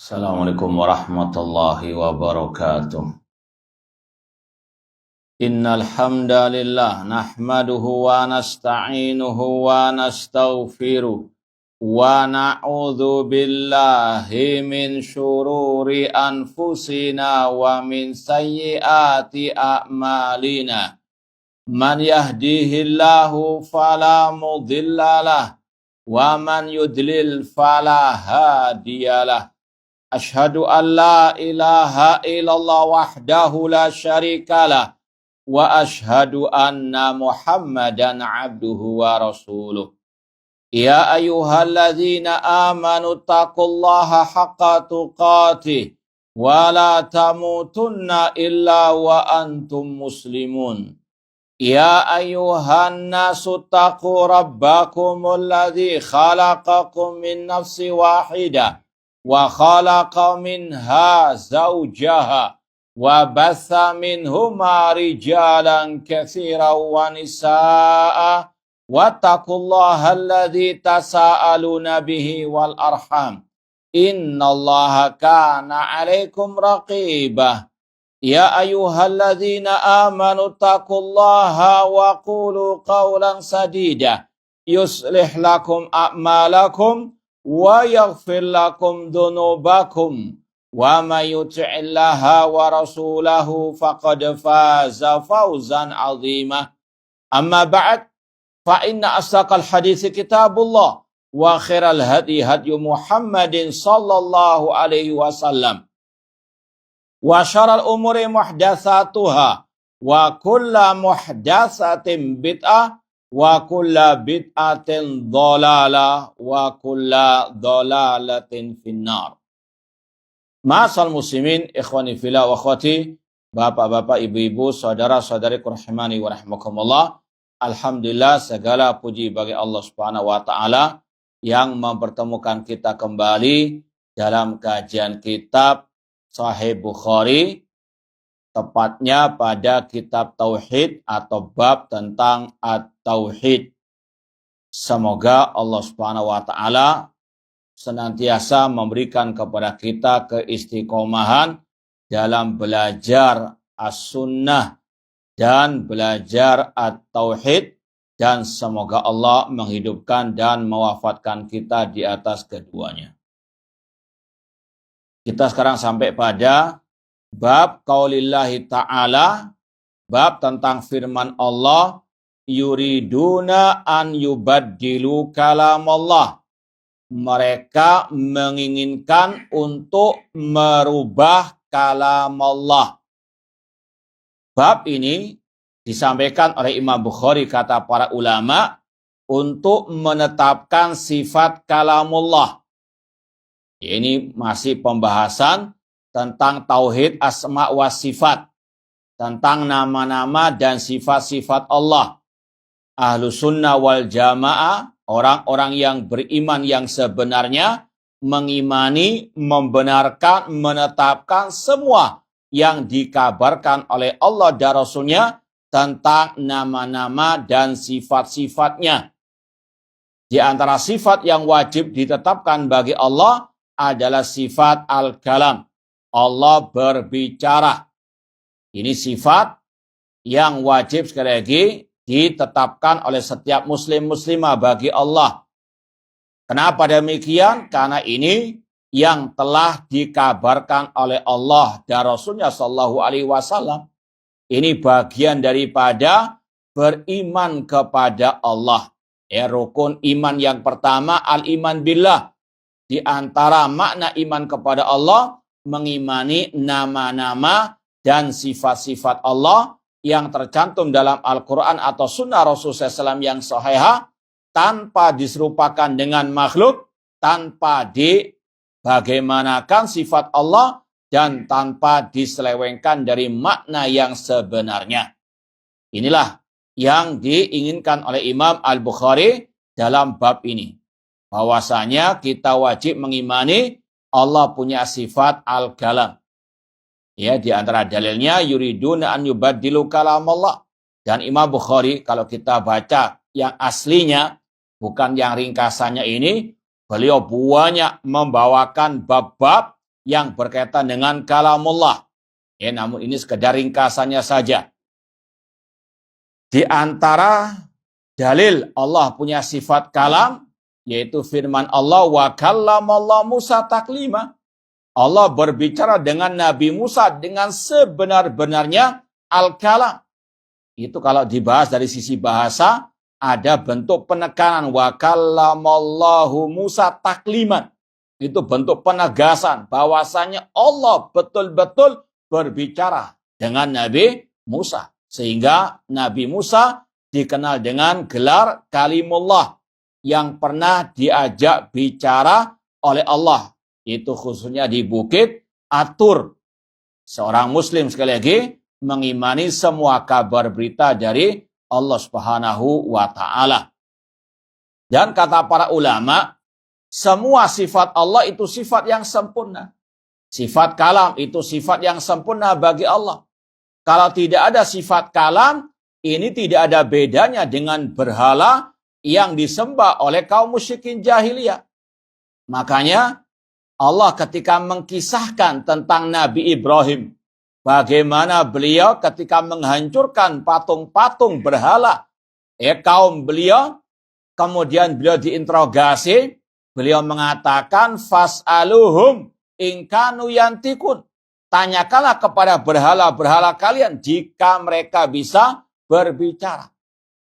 Assalamualaikum warahmatullahi wabarakatuh. Innal hamdalillah nahmaduhu wa nasta'inuhu wa nastaghfiruh wa na'udzu billahi min syururi anfusina wa min sayyiati a'malina. Man yahdihillahu fala mudhillalah wa man yudlil fala hadiyalah. Ashhadu an la ilaha illallah wahdahu la syarikalah wa ashhadu anna Muhammadan abduhu wa rasuluh. Ya ayyuhalladzina amanu taqullaha haqqa tuqatih wa la tamutunna illa wa antum muslimun. Ya ayyuhan nasu taqu rabbakumul ladzi khalaqakum min nafsin wahidah wa khalaqa minha zawjaha wa batha minhuma rijalan katsiran wa nisaa wattaqullaha alladzi tasaaluna bihi wal arham innallaha kana 'alaikum raqibah. Ya ayyuhalladzina amanu taqullaha wa qulu qawlan sadida yuslih lakum a'malakum wa yaghfir lakum dhunubakum wa may yuti'illaha wa rasulahu faqad faza fawzan 'azima. Amma ba'd, fa inna asdaqal hadits kitabullah wa khairal hadi hadyu Muhammadin sallallahu alaihi wasallam wa syarrul umuri muhdatsatuha wa kullu muhdatsatin bid'ah wa kulla bid'atin dhalalah wa kulla dhalalatin finnar. Ma'asal muslimin, ikhwani fillah wa akhwati, bapak-bapak, ibu-ibu, saudara-saudari rahimani wa rahimakumullah. Alhamdulillah, segala puji bagi Allah Subhanahu wa taala yang mempertemukan kita kembali dalam kajian kitab Sahih Bukhari, tepatnya pada kitab Tauhid atau bab tentang At-Tauhid. Semoga Allah Subhanahu wa taala senantiasa memberikan kepada kita keistiqomahan dalam belajar As-Sunnah dan belajar At-Tauhid, dan semoga Allah menghidupkan dan mewafatkan kita di atas keduanya. Kita sekarang sampai pada bab qaulillahi ta'ala, bab tentang firman Allah, yuriduna an yubaddilu kalamallah. Mereka menginginkan untuk merubah kalamallah. Bab ini disampaikan oleh Imam Bukhari, kata para ulama, untuk menetapkan sifat kalamullah. Ini masih pembahasan tentang tauhid asma wa sifat, tentang nama-nama dan sifat-sifat Allah. Ahlu sunnah wal jamaah, orang-orang yang beriman yang sebenarnya, mengimani, membenarkan, menetapkan semua yang dikabarkan oleh Allah dan Rasulnya tentang nama-nama dan sifat-sifatnya. Di antara sifat yang wajib ditetapkan bagi Allah adalah sifat al-kalam. Allah berbicara. Ini sifat yang wajib sekali lagi ditetapkan oleh setiap muslim-muslimah bagi Allah. Kenapa demikian? Karena ini yang telah dikabarkan oleh Allah dan Rasulnya sallallahu alaihi wasallam. Ini bagian daripada beriman kepada Allah. Rukun iman yang pertama, al-iman billah. Di antara makna iman kepada Allah, mengimani nama-nama dan sifat-sifat Allah yang tercantum dalam Al-Quran atau Sunnah Rasulullah SAW yang sahihah, tanpa diserupakan dengan makhluk, tanpa dibagaimanakan sifat Allah, dan tanpa diselewengkan dari makna yang sebenarnya. Inilah yang diinginkan oleh Imam Al-Bukhari dalam bab ini. Bahwasanya kita wajib mengimani Allah punya sifat al-kalam. Ya, di antara dalilnya yuriduna an yubaddilu kalamallah. Dan Imam Bukhari kalau kita baca yang aslinya, bukan yang ringkasannya ini, beliau banyak membawakan bab-bab yang berkaitan dengan kalamullah. Ya, namun ini sekedar ringkasannya saja. Di antara dalil Allah punya sifat kalam, yaitu firman Allah, wa kallamallahu Musa taklima. Allah berbicara dengan Nabi Musa dengan sebenar-benarnya al-kalam. Itu kalau dibahas dari sisi bahasa, ada bentuk penekanan, wa kallamallahu Musa takliman. Itu bentuk penegasan bahwasanya Allah betul-betul berbicara dengan Nabi Musa. Sehingga Nabi Musa dikenal dengan gelar kalimullah yang pernah diajak bicara oleh Allah. Itu khususnya di Bukit At-Tur. Seorang muslim sekali lagi mengimani semua kabar berita dari Allah Subhanahu wa ta'ala. Dan kata para ulama, semua sifat Allah itu sifat yang sempurna. Sifat kalam itu sifat yang sempurna bagi Allah. Kalau tidak ada sifat kalam, ini tidak ada bedanya dengan berhala yang disembah oleh kaum musyrikin jahiliyah. Makanya Allah ketika mengkisahkan tentang Nabi Ibrahim, bagaimana beliau ketika menghancurkan patung-patung berhala kaum beliau, kemudian beliau diinterogasi, beliau mengatakan fas'aluhum in kanu yantikun. Tanyakanlah kepada berhala-berhala kalian jika mereka bisa berbicara.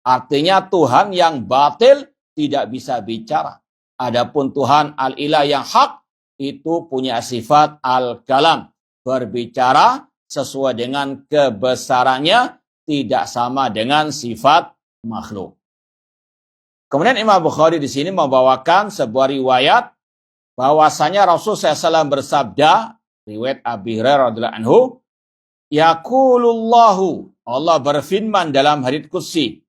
Artinya Tuhan yang batil tidak bisa bicara. Adapun Tuhan al-ilah yang hak itu punya sifat al-kalam. Berbicara sesuai dengan kebesarannya, tidak sama dengan sifat makhluk. Kemudian Imam Bukhari di sini membawakan sebuah riwayat bahwasanya Rasul SAW bersabda, riwayat Abi Hurairah radhiyallahu anhu, yaqulullahu, Allah berfirman dalam hadits qudsi,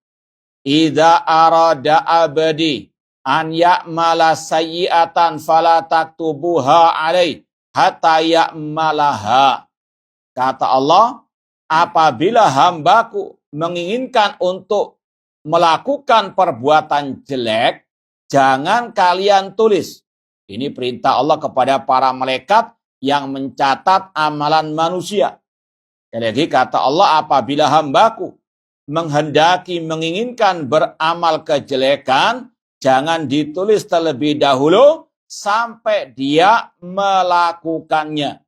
idza arada abdi an ya'mala sayyi'atan fala taktubuha alaih hatta ya'malaha. Kata Allah, apabila hambaku menginginkan untuk melakukan perbuatan jelek, jangan kalian tulis. Ini perintah Allah kepada para malaikat yang mencatat amalan manusia. Jadi kata Allah, apabila hambaku menghendaki menginginkan beramal kejelekan, jangan ditulis terlebih dahulu sampai dia melakukannya.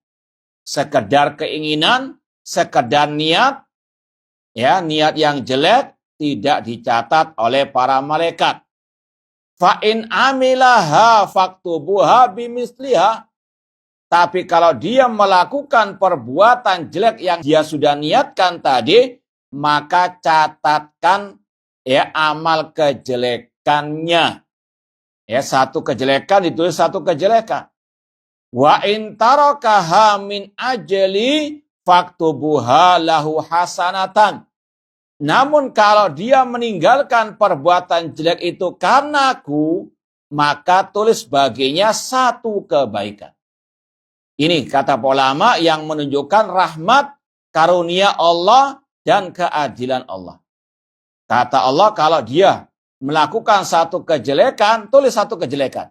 Sekedar keinginan, sekedar niat, ya niat yang jelek tidak dicatat oleh para malaikat. Fa in amilaha faktubuha bimisliha. Tapi kalau dia melakukan perbuatan jelek yang dia sudah niatkan tadi, maka catatkan amal kejelekannya. Ya, satu kejelekan ditulis satu kejelekan. Wa in tarakaha min ajli faktubuha lahu hasanatan. Namun kalau dia meninggalkan perbuatan jelek itu karenaku, maka tulis baginya satu kebaikan. Ini kata ulama yang menunjukkan rahmat, karunia Allah dan keadilan Allah. Kata Allah, kalau dia melakukan satu kejelekan, tulis satu kejelekan.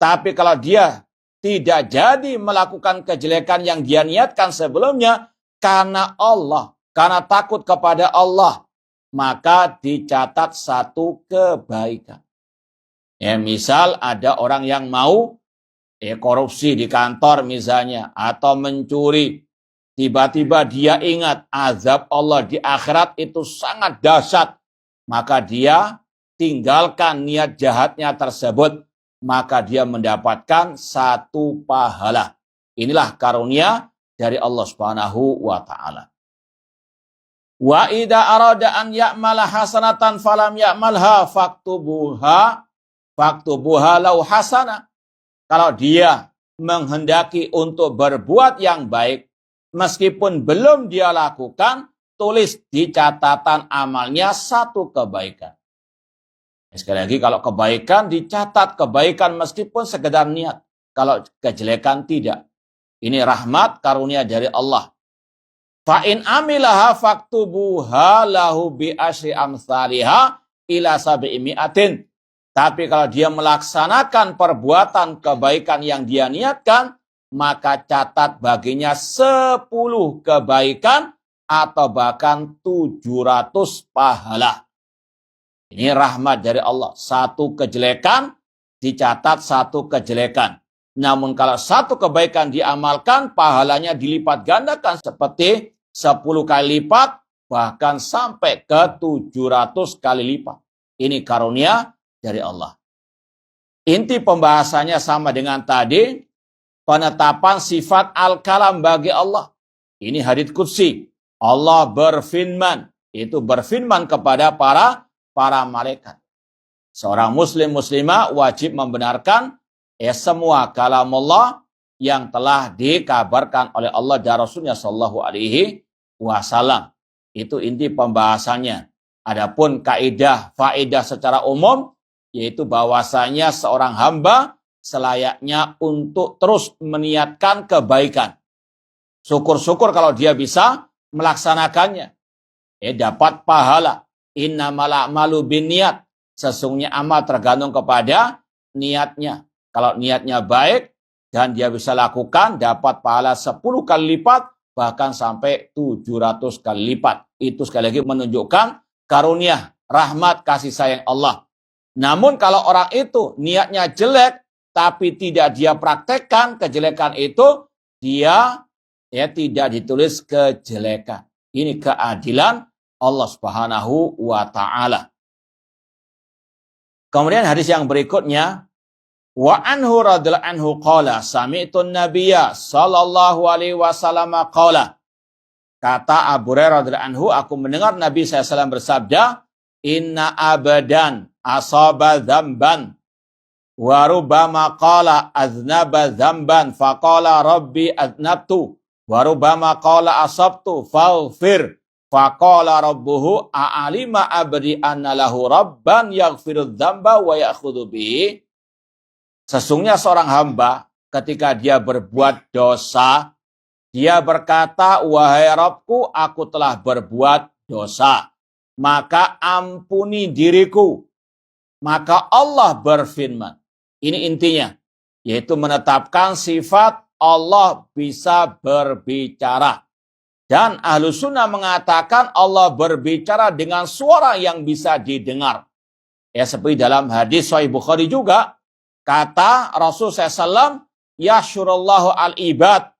Tapi kalau dia tidak jadi melakukan kejelekan yang dia niatkan sebelumnya, karena Allah, karena takut kepada Allah, maka dicatat satu kebaikan. Ya, misal ada orang yang mau korupsi di kantor misalnya, atau mencuri. Tiba-tiba dia ingat azab Allah di akhirat itu sangat dahsyat. Maka dia tinggalkan niat jahatnya tersebut. Maka dia mendapatkan satu pahala. Inilah karunia dari Allah Subhanahu wa ta'ala. Wa idza arada an ya'mala hasanatan falam ya'malha faktubuha lau hasanah. Kalau dia menghendaki untuk berbuat yang baik, meskipun belum dia lakukan, tulis di catatan amalnya satu kebaikan. Sekali lagi, kalau kebaikan dicatat kebaikan meskipun sekedar niat. Kalau kejelekan tidak. Ini rahmat karunia dari Allah. Fa in amilaha faktubuha lahu bi asyri amsalihha ila sab'i mi'atin. Tapi kalau dia melaksanakan perbuatan kebaikan yang dia niatkan, maka catat baginya 10 kebaikan atau bahkan 700 pahala. Ini rahmat dari Allah. Satu kejelekan dicatat satu kejelekan. Namun kalau satu kebaikan diamalkan, pahalanya dilipat gandakan seperti 10 kali lipat, bahkan sampai ke 700 kali lipat. Ini karunia dari Allah. Inti pembahasannya sama dengan tadi, penetapan sifat al-kalam bagi Allah. Ini hadits qudsi. Allah berfirman, itu berfirman kepada para malaikat. Seorang muslim muslimah wajib membenarkan semua kalam Allah yang telah dikabarkan oleh Allah dan Rasulnya sallallahu alaihi wasallam. Itu inti pembahasannya. Adapun faedah secara umum, yaitu bahwasanya seorang hamba selayaknya untuk terus meniatkan kebaikan. Syukur-syukur kalau dia bisa melaksanakannya. Dapat pahala. Innamal a'malu binniyat. Sesungguhnya amal tergantung kepada niatnya. Kalau niatnya baik dan dia bisa lakukan, dapat pahala 10 kali lipat, bahkan sampai 700 kali lipat. Itu sekali lagi menunjukkan karunia, rahmat, kasih sayang Allah. Namun kalau orang itu niatnya jelek, tapi tidak dia praktekkan kejelekan itu, dia tidak ditulis kejelekan. Ini keadilan Allah Subhanahu wa Ta'ala. Kemudian hadis yang berikutnya, wa anhu radhiyallahu anhu qala sami'tu an-nabiyya sallallahu alaihi wasallam qala. Kata Abu Hurairah radhiyallahu anhu, aku mendengar Nabi SAW bersabda, inna abadan asaba dzamban wa rubbama qala aznaba dzamban faqala rabbi aznabtu wa rubbama qala asabtu faghfir faqala rabbuhu a'alima abdi anna lahu rabban yaghfiru dzamba wa ya'khudhu bihi. Sesungguhnya seorang hamba ketika dia berbuat dosa, dia berkata, wahai Rabbku, aku telah berbuat dosa, maka ampuni diriku. Maka Allah berfirman, ini intinya, yaitu menetapkan sifat Allah bisa berbicara. Dan Ahlussunnah mengatakan Allah berbicara dengan suara yang bisa didengar. Seperti dalam hadis Sahih Bukhari juga, kata Rasul SAW, yahsyurullahu al-ibad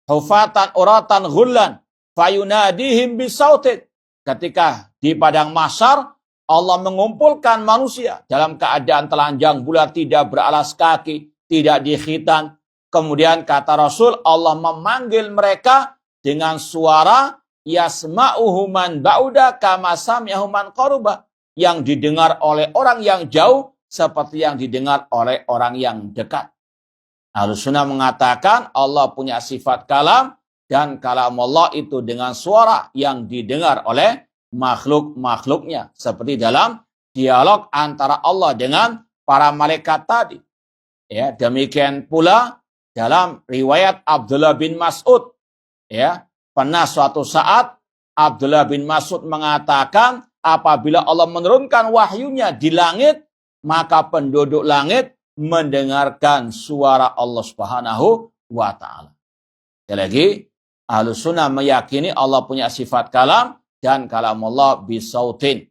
hufatan uratan ghullan fayunadihim bisautin. Ketika di padang mahsyar Allah mengumpulkan manusia dalam keadaan telanjang bulat, tidak beralas kaki, tidak dikhitan. Kemudian kata Rasul, Allah memanggil mereka dengan suara yasma'uhu man ba'uda kama sami'ahu man qaruba, yang didengar oleh orang yang jauh seperti yang didengar oleh orang yang dekat. Ahlussunnah mengatakan Allah punya sifat kalam, dan kalam Allah itu dengan suara yang didengar oleh makhluk-makhluknya. Seperti dalam dialog antara Allah dengan para malaikat tadi. Demikian pula dalam riwayat Abdullah bin Mas'ud. Pernah suatu saat Abdullah bin Mas'ud mengatakan, apabila Allah menurunkan wahyunya di langit, maka penduduk langit mendengarkan suara Allah Subhanahu wa Ta'ala. Sekali lagi, Ahlussunnah meyakini Allah punya sifat kalam, dan kalam Allah bisautin.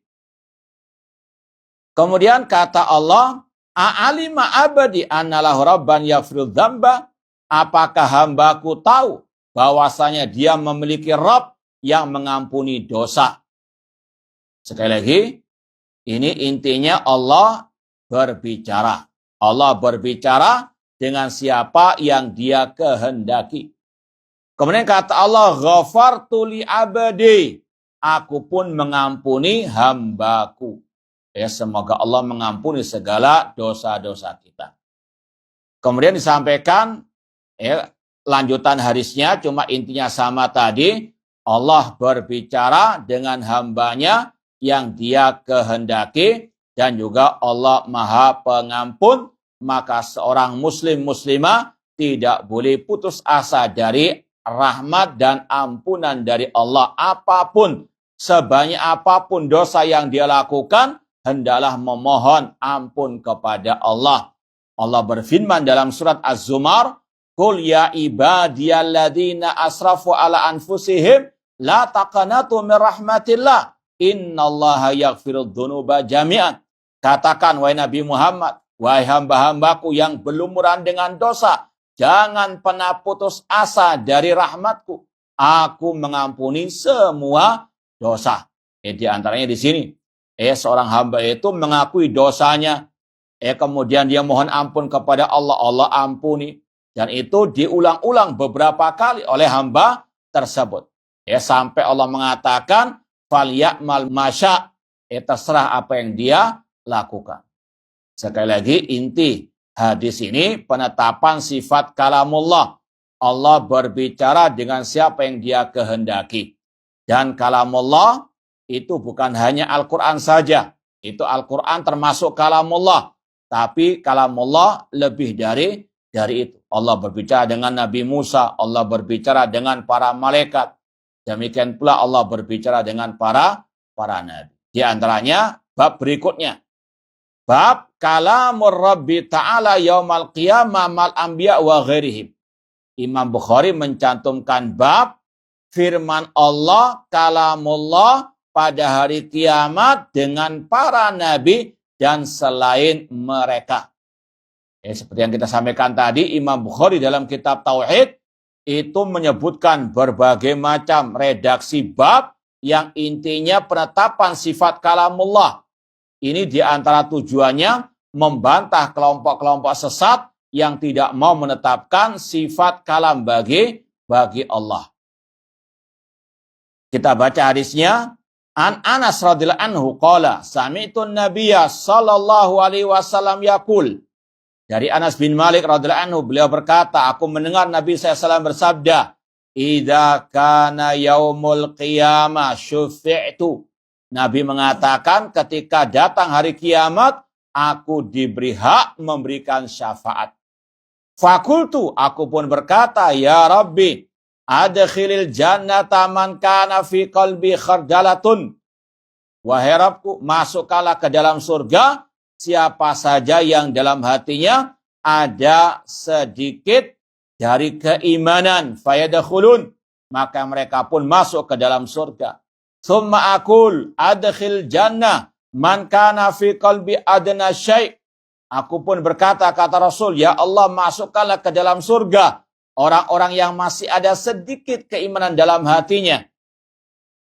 Kemudian kata Allah, a'alima abadi annalahu rabban yaghfiru dzamba. Apakah hambaku tahu bahwasanya dia memiliki Rabb yang mengampuni dosa? Sekali lagi, ini intinya Allah berbicara. Allah berbicara dengan siapa yang dia kehendaki. Kemudian kata Allah, ghafartu li abadi. Aku pun mengampuni hambaku. Semoga Allah mengampuni segala dosa-dosa kita. Kemudian disampaikan, lanjutan hadisnya, cuma intinya sama tadi. Allah berbicara dengan hambanya yang dia kehendaki, dan juga Allah Maha Pengampun. Maka seorang muslim muslimah tidak boleh putus asa dari rahmat dan ampunan dari Allah. Apapun, sebanyak apapun dosa yang dia lakukan, hendaklah memohon ampun kepada Allah. Allah berfirman dalam surat Az-Zumar, Qul ya ibadiyalladzina asrafu ala anfusihim la taqanatu min rahmatillah. Innallaha yaghfirudz dzunuba jami'an. Katakan wahai Nabi Muhammad, wahai hamba-hambaku yang berlumuran dengan dosa, jangan pernah putus asa dari rahmatku. Aku mengampuni semua dosa. Di antaranya di sini, seorang hamba itu mengakui dosanya, kemudian dia mohon ampun kepada Allah, Allah ampuni. Dan itu diulang-ulang beberapa kali oleh hamba tersebut. Sampai Allah mengatakan, "Falyamal masya", terserah apa yang dia lakukan. Sekali lagi, inti hadis ini penetapan sifat kalamullah. Allah berbicara dengan siapa yang dia kehendaki. Dan kalamullah itu bukan hanya Al-Quran saja. Itu Al-Quran termasuk kalamullah. Tapi kalamullah lebih dari itu. Allah berbicara dengan Nabi Musa. Allah berbicara dengan para malaikat. Demikian pula Allah berbicara dengan para nabi. Di antaranya bab berikutnya. Bab kalamur Rabbi Ta'ala yaumal qiyamah mal anbiya wa ghairihim. Imam Bukhari mencantumkan bab firman Allah, kalamullah pada hari kiamat dengan para nabi dan selain mereka. Seperti yang kita sampaikan tadi, Imam Bukhari dalam kitab Tauhid itu menyebutkan berbagai macam redaksi bab yang intinya penetapan sifat kalamullah. Ini diantara tujuannya membantah kelompok-kelompok sesat yang tidak mau menetapkan sifat kalam bagi Allah. Kita baca hadisnya. An Anas radhiyallahu anhu qala sami'tu an-nabiyya sallallahu alaihi wasallam yaqul. Dari Anas bin Malik radhiyallahu anhu, beliau berkata, aku mendengar Nabi SAW bersabda, idza kana yaumul qiyamah syufi'tu. Nabi mengatakan ketika datang hari kiamat, aku diberi hak memberikan syafaat. Fakultu, aku pun berkata, ya Rabbi, adkhilil jannata man kana fi qalbi khardalatun. Wahai Rabbku, masukkanlah ke dalam surga siapa saja yang dalam hatinya ada sedikit dari keimanan, fayadkhulun, maka mereka pun masuk ke dalam surga. Summa aqul adkhil jannah man kana fi qalbi adna syai'. Aku pun berkata, kata Rasul, ya Allah, masukkanlah ke dalam surga orang-orang yang masih ada sedikit keimanan dalam hatinya.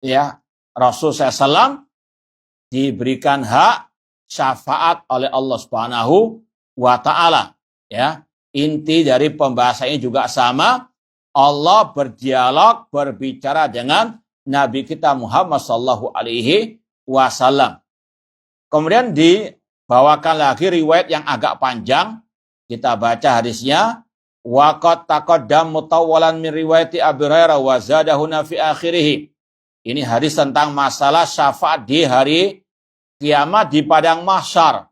Ya, Rasul SAW diberikan hak syafaat oleh Allah Subhanahu wa Ta'ala. Ya, inti dari pembahasannya juga sama. Allah berdialog, berbicara dengan Nabi kita Muhammad sallallahu alaihi wasallam. Kemudian dibawakan lagi riwayat yang agak panjang. Kita baca hadisnya. Wa qad taqaddam mutawwalan min riwayati Abi Hurairah wa zadahu fi akhirih. Ini hadis tentang masalah syafaat di hari kiamat di padang mahsyar.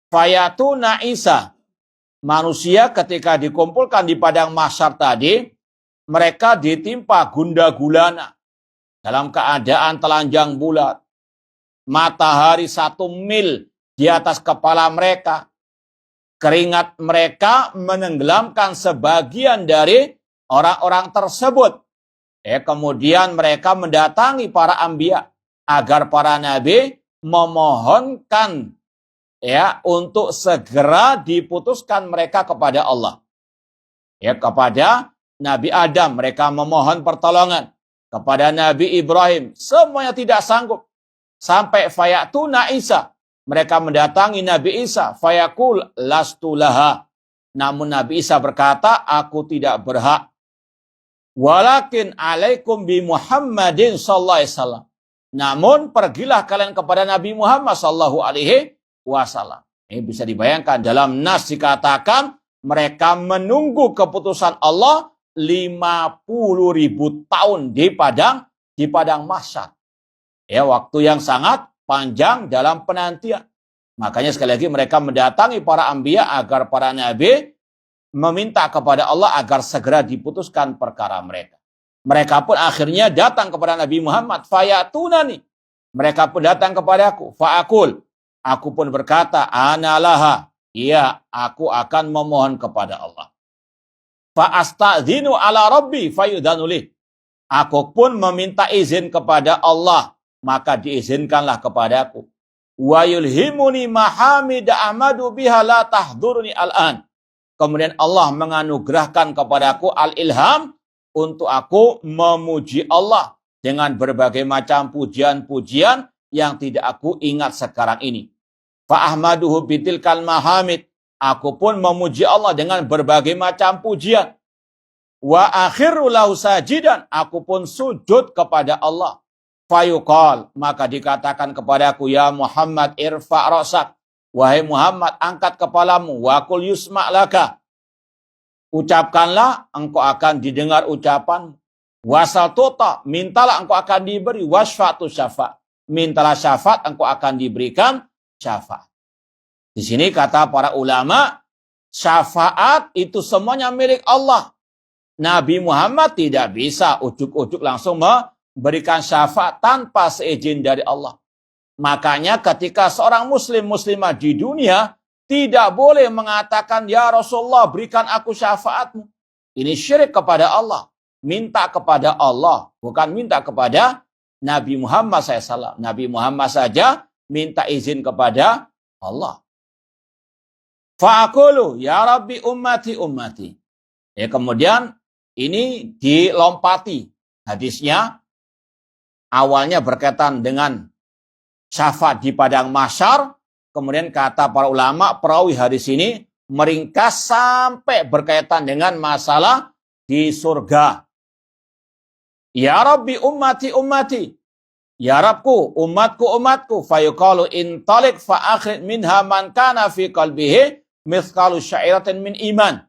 Fayatuna Isa. Manusia ketika dikumpulkan di padang mahsyar tadi, mereka ditimpa gundah gulana dalam keadaan telanjang bulat. Matahari 1 mil di atas kepala mereka. Keringat mereka menenggelamkan sebagian dari orang-orang tersebut. Kemudian mereka mendatangi para anbiya agar para nabi memohonkan untuk segera diputuskan mereka kepada Allah. Kepada Nabi Adam mereka memohon pertolongan, kepada Nabi Ibrahim semuanya tidak sanggup. Sampai fayatuna Isa, mereka mendatangi Nabi Isa, fayaqul lastu laha. Namun Nabi Isa berkata, aku tidak berhak. Walakin alaikum bi Muhammadin sallallahu alaihi wasallam. Namun pergilah kalian kepada Nabi Muhammad sallallahu alaihi wasallam. Ini bisa dibayangkan dalam nas dikatakan mereka menunggu keputusan Allah 50.000 tahun di padang mahsyar. Waktu yang sangat panjang dalam penantian. Makanya sekali lagi mereka mendatangi para anbiya agar para nabi meminta kepada Allah agar segera diputuskan perkara mereka. Mereka pun akhirnya datang kepada Nabi Muhammad. Fayatunani. Mereka pun datang kepadaku. Fa'akul. Aku pun berkata, ana laha. Iya, aku akan memohon kepada Allah. fa astadzinu ala rabbi fayudanulih. Aku pun meminta izin kepada Allah, maka diizinkanlah kepadaku. Wa yulhimuni mahamida amadu biha la tahduruni al-an. Kemudian Allah menganugerahkan kepadaku al-ilham untuk aku memuji Allah dengan berbagai macam pujian-pujian yang tidak aku ingat sekarang ini. Fa ahmaduhu bitilkal mahamid. Aku pun memuji Allah dengan berbagai macam pujian. Wa akhiru lahu sajidan. Aku pun sujud kepada Allah. Fayuqal. Maka dikatakan kepadaku, ya Muhammad irfa' ra'sak. Wahai Muhammad, angkat kepalamu. Wa kul yusma' laka. Ucapkanlah, engkau akan didengar ucapan. Wasal tota. Mintalah, engkau akan diberi. Wasfa'tu syafa'. Mintalah syafaat, engkau akan diberikan syafaat. Di sini kata para ulama, syafaat itu semuanya milik Allah. Nabi Muhammad tidak bisa ujuk-ujuk langsung memberikan syafaat tanpa seizin dari Allah. Makanya ketika seorang muslimah di dunia tidak boleh mengatakan, ya Rasulullah berikan aku syafaatmu. Ini syirik kepada Allah. Minta kepada Allah, bukan minta kepada Nabi Muhammad SAW. Nabi Muhammad saja minta izin kepada Allah. Fa'akulu ya Rabbi ummati ummati. Ya, kemudian ini dilompati hadisnya. Awalnya berkaitan dengan syafaat di padang mahsyar. Kemudian kata para ulama, perawi hadis ini meringkas sampai berkaitan dengan masalah di surga. Ya Rabbi ummati ummati. Ya Rabbku, umatku umatku. Fayuqalu intalik fa'akhid minha man kana fi qalbihi mithqalu syairatin min iman.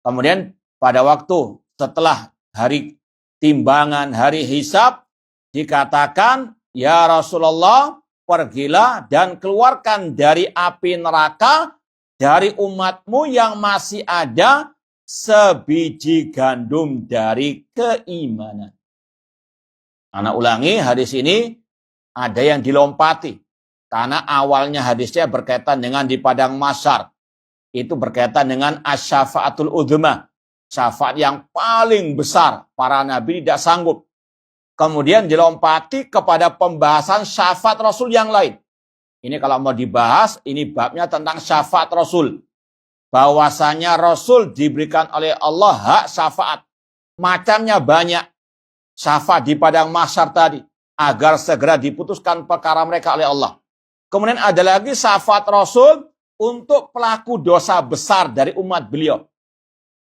Kemudian pada waktu setelah hari timbangan, hari hisab, dikatakan, ya Rasulullah, pergilah dan keluarkan dari api neraka, dari umatmu yang masih ada sebiji gandum dari keimanan. Anak ulangi, hadis ini ada yang dilompati. Karena awalnya hadisnya berkaitan dengan di padang mahsyar. Itu berkaitan dengan asyafaatul udhma. Syafaat yang paling besar. Para nabi tidak sanggup. Kemudian dilompati kepada pembahasan syafaat Rasul yang lain. Ini kalau mau dibahas, ini babnya tentang syafaat Rasul. Bahwasanya Rasul diberikan oleh Allah hak syafaat. Macamnya banyak. Syafaat di padang mahsyar tadi. Agar segera diputuskan perkara mereka oleh Allah. Kemudian ada lagi syafaat Rasul untuk pelaku dosa besar dari umat beliau.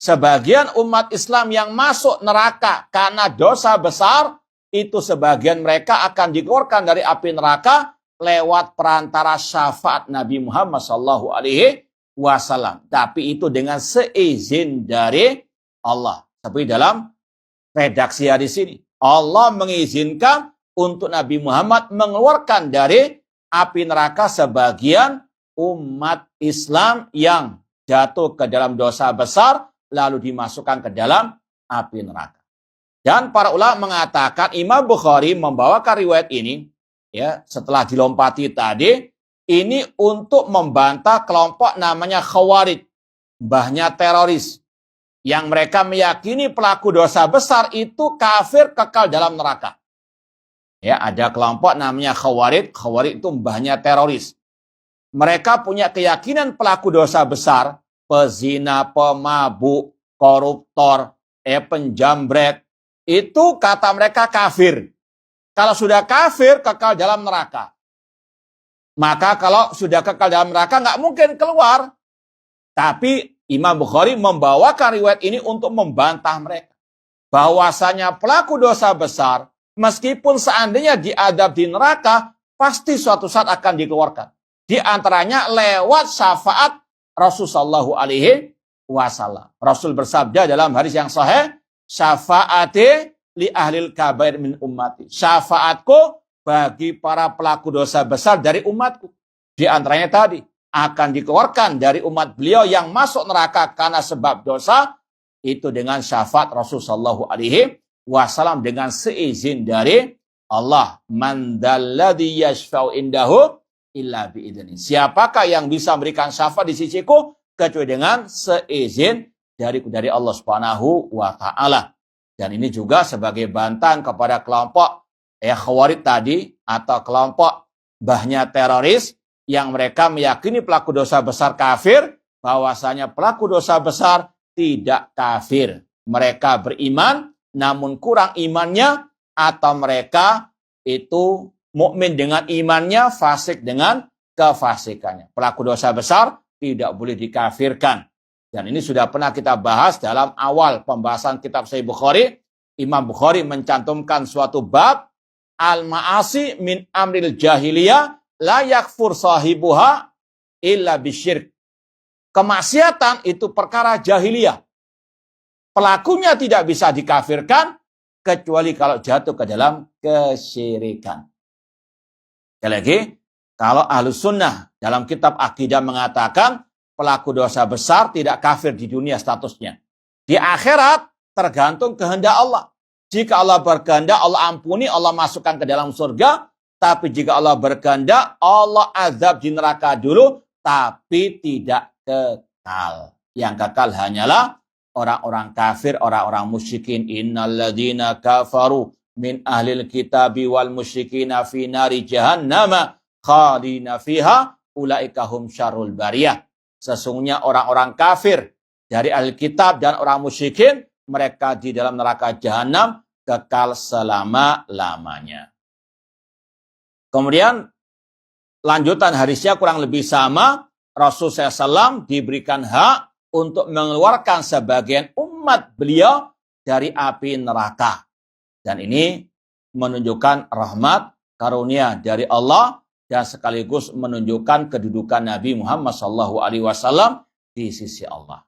Sebagian umat Islam yang masuk neraka karena dosa besar, itu sebagian mereka akan dikeluarkan dari api neraka lewat perantara syafaat Nabi Muhammad SAW. Tapi itu dengan seizin dari Allah. Seperti dalam redaksi hadis ini. Allah mengizinkan untuk Nabi Muhammad mengeluarkan dari api neraka sebagian umat Islam yang jatuh ke dalam dosa besar lalu dimasukkan ke dalam api neraka. Dan para ulama mengatakan Imam Bukhari membawakan riwayat ini ya setelah dilompati tadi ini untuk membantah kelompok namanya Khawarij, mbahnya teroris yang mereka meyakini pelaku dosa besar itu kafir kekal dalam neraka. Ya, ada kelompok namanya Khawarij, Khawarij itu mbahnya teroris. Mereka punya keyakinan pelaku dosa besar, pezina, pemabuk, koruptor, penjambret, itu kata mereka kafir. Kalau sudah kafir, kekal dalam neraka. Maka kalau sudah kekal dalam neraka, nggak mungkin keluar. Tapi Imam Bukhari membawakan riwayat ini untuk membantah mereka. Bahwasanya pelaku dosa besar, meskipun seandainya diadab di neraka, pasti suatu saat akan dikeluarkan. Di antaranya lewat syafaat Rasulullah SAW. Rasul bersabda dalam hadis yang sahih, syafaati li ahlil kabair min ummati. Syafaatku bagi para pelaku dosa besar dari umatku. Di antaranya tadi akan dikeluarkan dari umat beliau yang masuk neraka karena sebab dosa itu dengan syafaat Rasulullah SAW dengan seizin dari Allah. Man dalladzi yashfa'u indahu illa bi'idzni. Siapakah yang bisa memberikan syafaat di sisiku kecuali dengan seizin dari Allah Subhanahu wa taala. Dan ini juga sebagai bantahan kepada kelompok Khawarij tadi atau kelompok bahnya teroris yang mereka meyakini pelaku dosa besar kafir, bahwasanya pelaku dosa besar tidak kafir. Mereka beriman namun kurang imannya, atau mereka itu mukmin dengan imannya, fasik dengan kefasikannya. Pelaku dosa besar tidak boleh dikafirkan. Dan ini sudah pernah kita bahas dalam awal pembahasan kitab Sahih Bukhari. Imam Bukhari mencantumkan suatu bab, al-ma'asi min amril jahiliyah la yakfur sahibuha illa bisyirk. Kemaksiatan itu perkara jahiliyah. Pelakunya tidak bisa dikafirkan kecuali kalau jatuh ke dalam kesyirikan. Sekali lagi, kalau Ahlus Sunnah dalam kitab Aqidah mengatakan pelaku dosa besar tidak kafir di dunia statusnya. Di akhirat tergantung kehendak Allah. Jika Allah berkehendak, Allah ampuni, Allah masukkan ke dalam surga. Tapi jika Allah berkehendak, Allah azab di neraka dulu, tapi tidak kekal. Yang kekal hanyalah orang-orang kafir, orang-orang musyrikin. Innalladzina kafaru min ahlil kitabi wal musyrikina fi nari jahannama khalidina fiha ulaika hum syarrul bariyah. Sesungguhnya orang-orang kafir dari ahli kitab dan orang musyrikin, mereka di dalam neraka jahanam kekal selama-lamanya. Kemudian lanjutan hadisnya kurang lebih sama. Rasulullah SAW diberikan hak untuk mengeluarkan sebagian umat beliau dari api neraka. Dan ini menunjukkan rahmat karunia dari Allah dan sekaligus menunjukkan kedudukan Nabi Muhammad SAW di sisi Allah.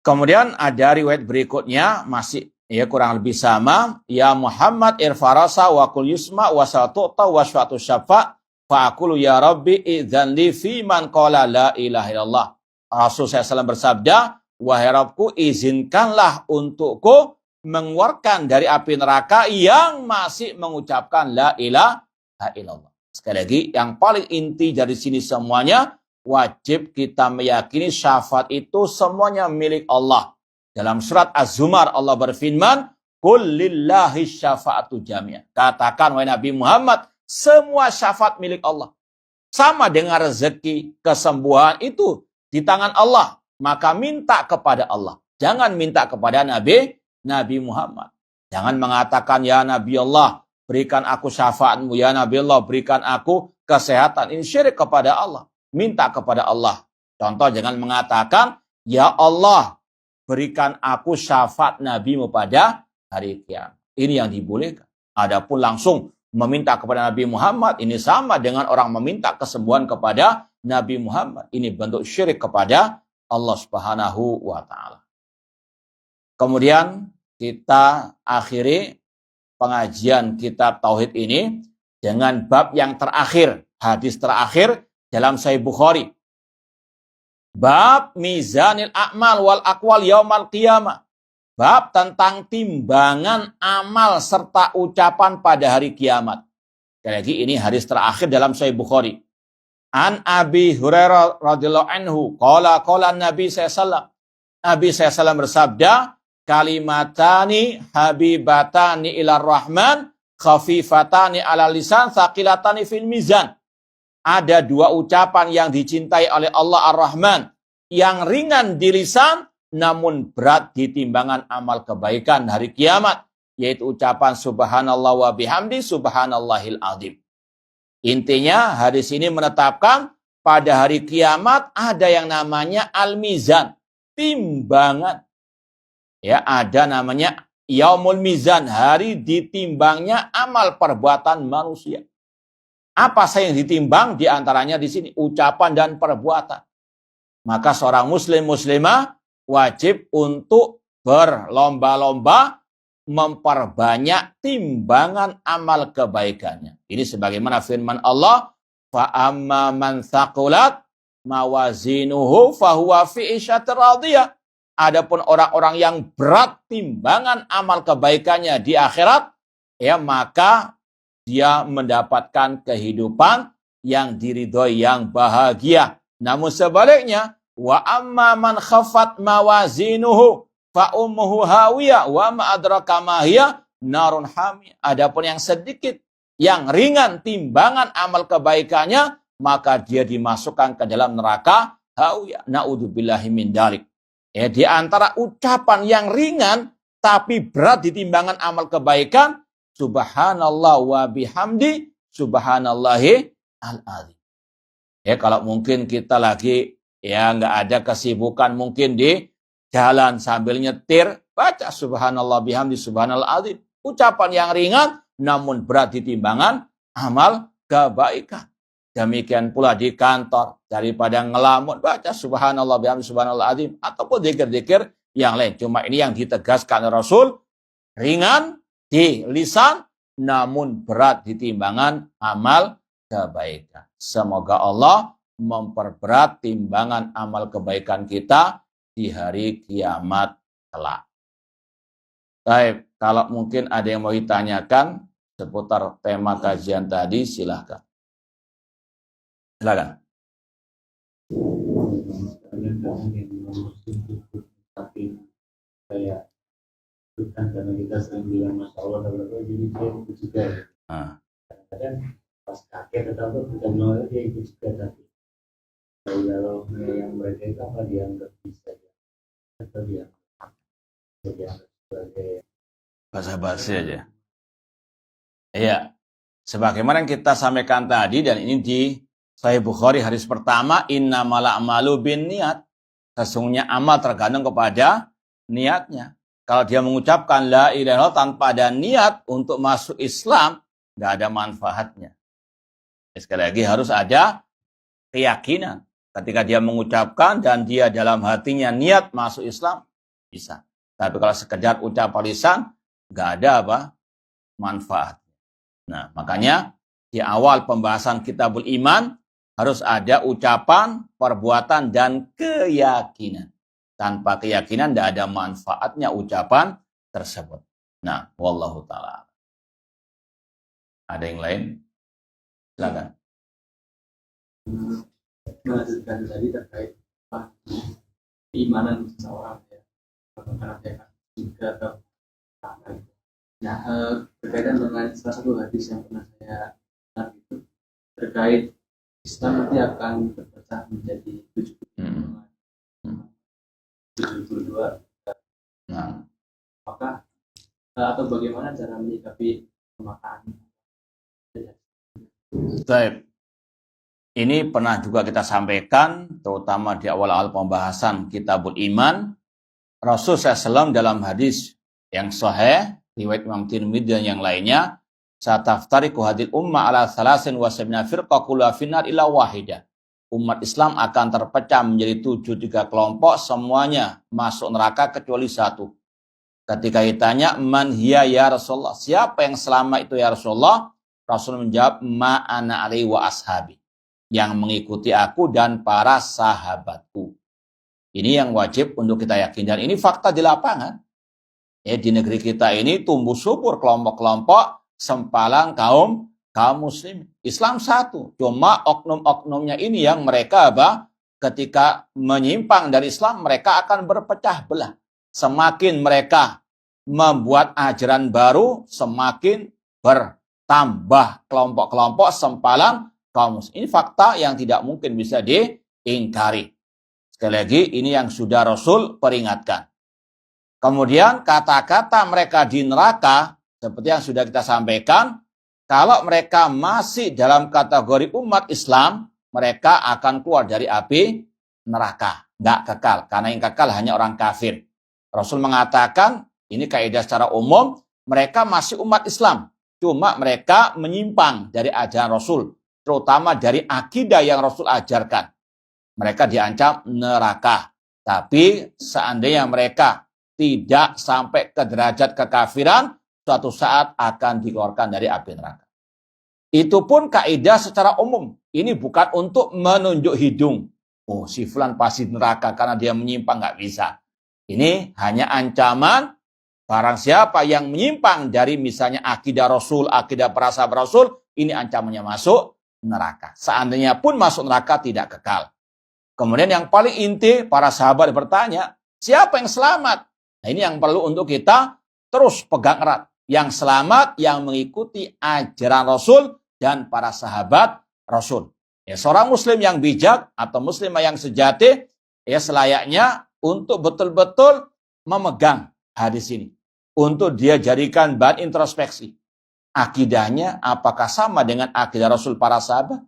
Kemudian ada riwayat berikutnya masih kurang lebih sama. Ya Muhammad irfarasa wa kul yusma wa satu'ta wa syafa'atu syafa' fa'akulu ya Rabbi idzan li fi man qala la ilaha illallah. Rasul SAW bersabda, wahai Rabbku, izinkanlah untukku mengeluarkan dari api neraka yang masih mengucapkan la ilaha illallah. Sekali lagi, yang paling inti dari sini semuanya, wajib kita meyakini syafaat itu semuanya milik Allah. Dalam surat Az-Zumar Allah berfirman, qul lillahi syafa'atu jami'ah. Katakan wahai Nabi Muhammad, semua syafaat milik Allah. Sama dengan rezeki, kesembuhan itu di tangan Allah, maka minta kepada Allah. Jangan minta kepada Nabi Muhammad. Jangan mengatakan, ya Nabi Allah, berikan aku syafaatmu. Ya Nabi Allah, berikan aku kesehatan. Ini syirik kepada Allah. Minta kepada Allah. Contoh, jangan mengatakan, ya Allah, berikan aku syafaat Nabimu pada hari kiamat. Ini yang dibolehkan. Adapun langsung meminta kepada Nabi Muhammad, ini sama dengan orang meminta kesembuhan kepada Nabi Muhammad. Ini bentuk syirik kepada Allah Subhanahu wa taala. Kemudian kita akhiri pengajian kitab tauhid ini dengan bab yang terakhir, hadis terakhir dalam Sahih Bukhari. Bab mizanil a'mal wal aqwal yaumal qiyamah. Bab tentang timbangan amal serta ucapan pada hari kiamat. Sekali lagi ini hadis terakhir dalam Sahih Bukhari. An Abi Hurairah radhiyallahu anhu qala Nabi sallallahu Nabi sallallahu bersabda, kalimatani habibatani ilar rahman khafifatani ala lisan thaqilatani fil mizan. Ada dua ucapan yang dicintai oleh Allah Ar-Rahman, yang ringan di lisan namun berat di timbangan amal kebaikan hari kiamat, yaitu ucapan subhanallah wa bihamdi subhanallahil azim. Intinya hadis ini menetapkan pada hari kiamat ada yang namanya al-mizan, timbangan. Ya, ada namanya yaumul mizan, hari ditimbangnya amal perbuatan manusia. Apa saja yang ditimbang? Di antaranya di sini ucapan dan perbuatan. Maka seorang muslim muslimah wajib untuk berlomba-lomba memperbanyak timbangan amal kebaikannya. Ini sebagaimana firman Allah, fa amma man thaqulat mawazinuhu fahuwa fi isyatir radiyah. Adapun orang-orang yang berat timbangan amal kebaikannya di akhirat, ya maka dia mendapatkan kehidupan yang diridhoi, yang bahagia. Namun sebaliknya, Wa amma man khaffat mawazinuhu fa ummuhu hawiyah wa ma adraka ma hiya narun hamiyah. Adapun yang sedikit, yang ringan timbangan amal kebaikannya, maka dia dimasukkan ke dalam neraka hawiyah. Naudzubillahi min dzalik. Ya, di antara ucapan yang ringan tapi berat di timbangan amal kebaikan, subhanallah wa bihamdi subhanallahi al-azim. Ya, kalau mungkin kita lagi ya nggak ada kesibukan mungkin di jalan sambil nyetir, baca subhanallah bihamdi subhanal azim. Ucapan yang ringan namun berat di timbangan amal kebaikan. Demikian pula di kantor, daripada ngelamun, baca subhanallah bihamdi subhanal azim. Ataupun zikir-zikir yang lain. Cuma ini yang ditegaskan Rasul, ringan di lisan namun berat di timbangan amal kebaikan. Semoga Allah memperberat timbangan amal kebaikan kita di hari kiamat kelak. Baik, kalau mungkin ada yang mau ditanyakan seputar tema kajian tadi, silahkan. Silakan. Kayak bukan karena kita sering bilang Masya Allah jadi dia ikut juga. Kadang-kadang pas kaget atau apa kita bilang dia ikut juga, tapi kalau yang mereka itu apa dianggap bisa ya, atau dianggap sebagai basa-basi aja. Iya, sebagaimana yang kita sampaikan tadi, dan ini di Sahih Bukhari hadis pertama, innamal a'malu binniyat. Sesungguhnya amal tergantung kepada niatnya. Kalau dia mengucapkan la ilaha illallah tanpa ada niat untuk masuk Islam, nggak ada manfaatnya. Sekali lagi harus ada keyakinan. Ketika dia mengucapkan dan dia dalam hatinya niat masuk Islam, bisa. Tapi kalau sekedar ucapan lisan, nggak ada apa manfaat. Nah, makanya di awal pembahasan Kitabul Iman harus ada ucapan, perbuatan, dan keyakinan. Tanpa keyakinan tidak ada manfaatnya ucapan tersebut. Nah, wallahu ta'ala. Ada yang lain? Silakan. Melanjutkan tadi terkait keimanan seseorang ya, karena dia juga terpakai. Nah, berkaitan dengan salah satu hadis yang pernah saya dengar itu terkait Islam nanti akan terpecah menjadi 72. Nah, apakah atau bagaimana cara menyikapi pemakaan? baik. Ini pernah juga kita sampaikan, terutama di awal-awal pembahasan Kitabul Iman. Rasul SAW dalam hadis yang sahih, riwayat Imam Tirmidzi dan yang lainnya, sataftariqu hadil umma ala 73 firqah kulluha finnar illa wahidah. Umat Islam akan terpecah menjadi 73 kelompok, semuanya masuk neraka kecuali satu. Ketika ditanya, man hiya ya Rasulullah, siapa yang selama itu ya Rasulullah? Rasul menjawab, ma ana alaihi wa ashabi, yang mengikuti aku dan para sahabatku. Ini yang wajib untuk kita yakin. Dan ini fakta di lapangan. Di negeri kita ini tumbuh subur kelompok-kelompok sempalan kaum muslim. Islam satu. Cuma oknum-oknumnya ini yang mereka ketika menyimpang dari Islam, mereka akan berpecah belah. Semakin mereka membuat ajaran baru, semakin bertambah kelompok-kelompok sempalan kaum muslim. Ini fakta yang tidak mungkin bisa diingkari. Sekali lagi, ini yang sudah Rasul peringatkan. Kemudian kata-kata mereka di neraka, seperti yang sudah kita sampaikan, kalau mereka masih dalam kategori umat Islam, mereka akan keluar dari api neraka. Nggak kekal, karena yang kekal hanya orang kafir. Rasul mengatakan, ini kaidah secara umum, mereka masih umat Islam. Cuma mereka menyimpang dari ajaran Rasul, terutama dari akidah yang Rasul ajarkan. Mereka diancam neraka. Tapi seandainya mereka tidak sampai ke derajat kekafiran, suatu saat akan dikeluarkan dari api neraka. Itu pun kaidah secara umum. Ini bukan untuk menunjuk hidung. Oh, si fulan pasti neraka karena dia menyimpang, nggak bisa. Ini hanya ancaman barang siapa yang menyimpang dari misalnya akidah Rasul, akidah para sahabat Rasul, ini ancamannya masuk neraka. Seandainya pun masuk neraka tidak kekal. Kemudian yang paling inti, para sahabat bertanya, siapa yang selamat? Nah, ini yang perlu untuk kita terus pegang erat. Yang selamat, yang mengikuti ajaran Rasul dan para sahabat Rasul. Ya, seorang muslim yang bijak atau muslimah yang sejati, ya selayaknya untuk betul-betul memegang hadis ini. Untuk dia jadikan bahan introspeksi. Akidahnya apakah sama dengan akidah Rasul para sahabat?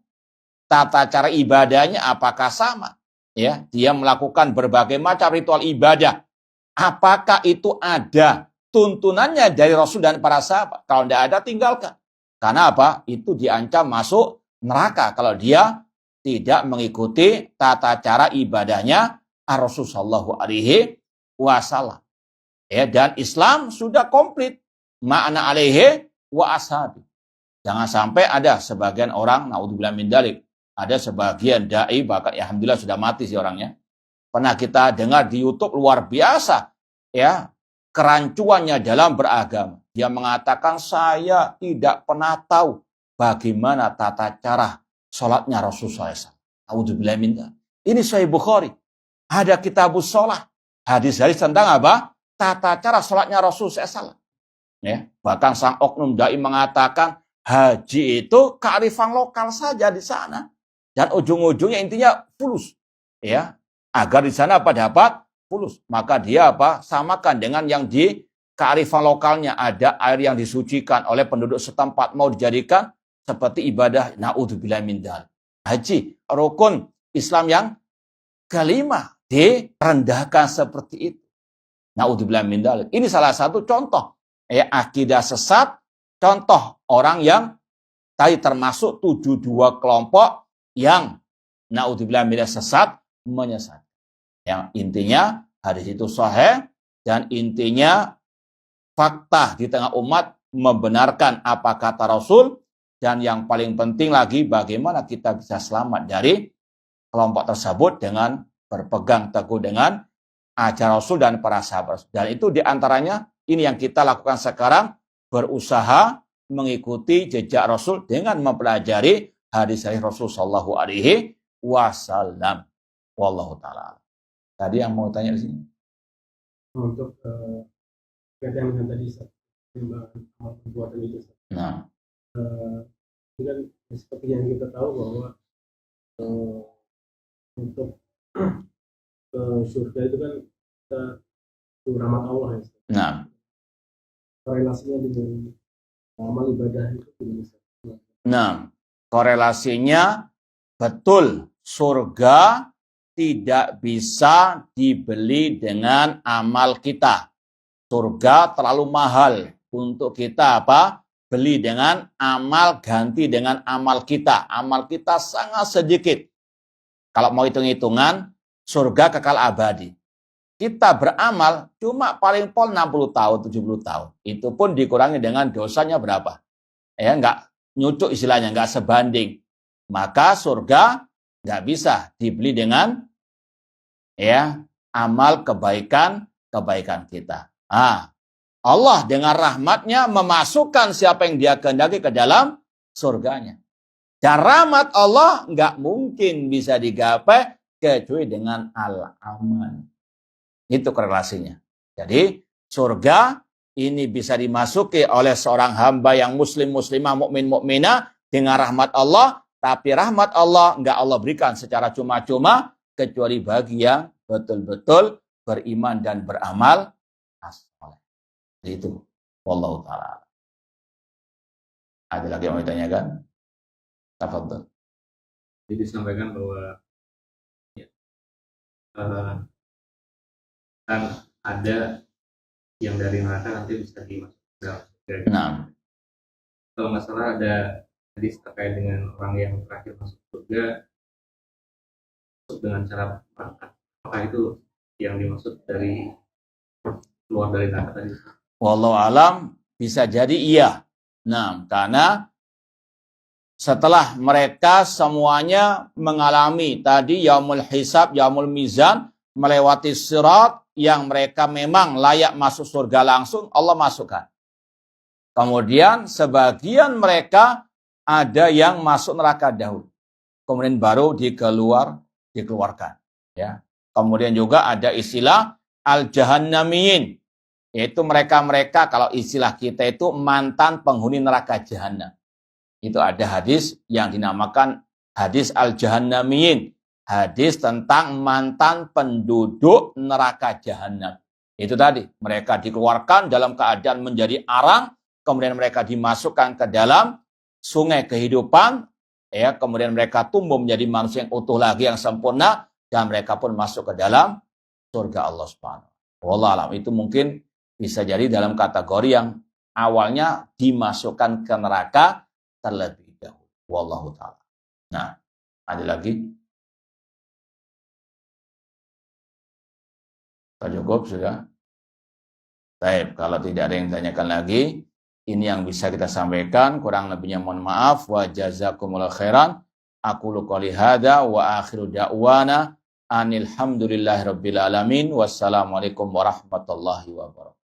Tata cara ibadahnya apakah sama? Ya, dia melakukan berbagai macam ritual ibadah. Apakah itu ada tuntunannya dari Rasul dan para sahabat? Kalau tidak ada, tinggalkan. Karena apa? Itu diancam masuk neraka kalau dia tidak mengikuti tata cara ibadahnya Rasul Shallallahu Alaihi Wasallam. Ya, dan Islam sudah komplit. Ma'ana alaihi wa ashabi. Jangan sampai ada sebagian orang, naudzubillah min dzalik, ada sebagian dai, bahkan ya alhamdulillah sudah mati sih orangnya. Pernah kita dengar di YouTube luar biasa, ya, kerancuannya dalam beragama. Dia mengatakan, saya tidak pernah tahu bagaimana tata cara sholatnya Rasulullah SAW. Naudzubillah min dzalik. Ini Sahih Bukhari. Ada kitabus sholat. Hadis-hadis tentang apa? Tata cara sholatnya Rasulullah SAW. Ya, bahkan sang oknum dai mengatakan haji itu kearifan lokal saja di sana dan ujung-ujungnya intinya fulus, ya, agar di sana apa dapat fulus, maka dia apa samakan dengan yang di kearifan lokalnya, ada air yang disucikan oleh penduduk setempat mau dijadikan seperti ibadah. Naudzubillah min dzalik. Haji rukun Islam yang kelima direndahkan seperti itu. Naudzubillah min dzalik. Ini salah satu contoh. Ya, akidah sesat, contoh orang yang tadi termasuk 72 kelompok yang naudzubillah min dzalik sesat, menyesat. Yang intinya hadis itu sahih dan intinya fakta di tengah umat membenarkan apa kata Rasul, dan yang paling penting lagi bagaimana kita bisa selamat dari kelompok tersebut dengan berpegang teguh dengan ajaran Rasul dan para sahabat. Dan itu diantaranya ini yang kita lakukan sekarang, berusaha mengikuti jejak Rasul dengan mempelajari hadis-hadis Rasul Shallallahu Alaihi Wasallam. Wallahu taala. Tadi yang mau tanya di sini. Untuk kaitan dengan tadi amal perbuatan itu. Nah, itu kan seperti yang kita tahu bahwa untuk ke surga itu kan kita itu rahmat Allah ya. nah. Korelasinya dengan amal ibadah itu bisa. Nah, korelasinya betul, surga tidak bisa dibeli dengan amal kita. Surga terlalu mahal untuk kita apa? Beli dengan amal, ganti dengan amal kita. Amal kita sangat sedikit. Kalau mau hitung-hitungan, surga kekal abadi. Kita beramal cuma paling pol 60 tahun, 70 tahun. Itu pun dikurangi dengan dosanya berapa? Ya, enggak nyucuk istilahnya, enggak sebanding. Maka surga enggak bisa dibeli dengan ya amal kebaikan kita. Allah dengan rahmatnya memasukkan siapa yang dia kehendaki ke dalam surganya. Dan rahmat Allah enggak mungkin bisa digapai kecuali dengan al-aman. Itu korelasinya. Jadi surga ini bisa dimasuki oleh seorang hamba yang muslim, muslimah, mukmin, mukminah dengan rahmat Allah. Tapi rahmat Allah enggak Allah berikan secara cuma-cuma kecuali bagi yang betul-betul beriman dan beramal saleh. Itu. Wallahu ta'ala. Ada lagi yang mau ditanyakan? Tafadhol. Jadi disampaikan bahwa ya, kan ada yang dari neraka nanti bisa dimasukkan. Nah. Kalau nggak salah ada hadis terkait dengan orang yang terakhir masuk surga dengan cara berangkat. Apakah itu yang dimaksud dari keluar dari neraka tadi? Wallahu alam, bisa jadi iya. Nah, karena setelah mereka semuanya mengalami tadi yaumul hisab, yaumul mizan, melewati sirat yang mereka memang layak masuk surga langsung, Allah masukkan. Kemudian sebagian mereka ada yang masuk neraka dahulu. Kemudian baru dikeluarkan. Ya. Kemudian juga ada istilah al-jahannamiyin, yaitu mereka-mereka, kalau istilah kita itu mantan penghuni neraka jahanam. Itu ada hadis yang dinamakan hadis al-jahannamiyin, hadis tentang mantan penduduk neraka jahanam. Itu tadi, mereka dikeluarkan dalam keadaan menjadi arang, kemudian mereka dimasukkan ke dalam sungai kehidupan, ya, kemudian mereka tumbuh menjadi manusia yang utuh lagi, yang sempurna, dan mereka pun masuk ke dalam surga Allah Subhanahu. Wallahu alam, itu mungkin bisa jadi dalam kategori yang awalnya dimasukkan ke neraka terlebih dahulu. Wallahu ta'ala. Nah, ada lagi? Cukup sudah? Baik, kalau tidak ada yang tanyakan lagi, ini yang bisa kita sampaikan, kurang lebihnya mohon maaf. Wa jazakumullah khairan. Aku qouli hadza wa akhiru da'wana anil hamdulillahirabbil alamin. Wassalamualaikum warahmatullahi wabarakatuh.